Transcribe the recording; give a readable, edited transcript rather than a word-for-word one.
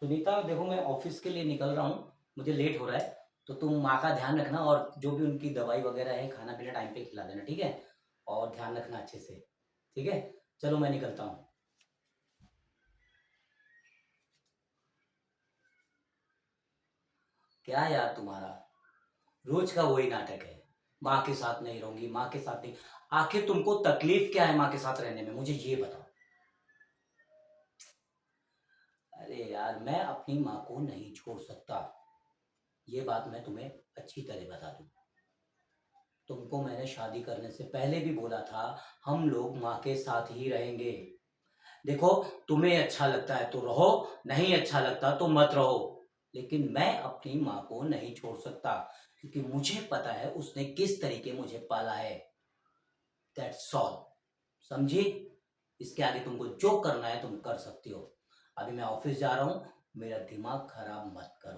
सुनीता देखो, मैं ऑफिस के लिए निकल रहा हूँ, मुझे लेट हो रहा है। तो तुम माँ का ध्यान रखना, और जो भी उनकी दवाई वगैरह है, खाना पीना टाइम पे खिला देना, ठीक है? और ध्यान रखना अच्छे से। ठीक है, चलो मैं निकलता हूँ। क्या यार तुम्हारा रोज का वही नाटक है। माँ के साथ नहीं रहूंगी, माँ के साथ नहीं। आखिर तुमको तकलीफ क्या है माँ के साथ रहने में, मुझे ये बताओ। अरे यार, मैं अपनी माँ को नहीं छोड़ सकता। ये बात मैं तुम्हें अच्छी तरह बता दूं। तुमको मैंने शादी करने से पहले भी बोला था, हम लोग माँ के साथ ही रहेंगे। देखो, तुम्हें अच्छा लगता है तो रहो, नहीं अच्छा लगता तो मत रहो। लेकिन मैं अपनी माँ को नहीं छोड़ सकता, क्योंकि मुझे पता है उसने किस तरीके मुझे पाला है। That's all. समझी? इसके आगे तुमको जो करना है तुम कर सकती हो। अभी मैं ऑफिस जा रहा हूँ, मेरा दिमाग खराब मत करो।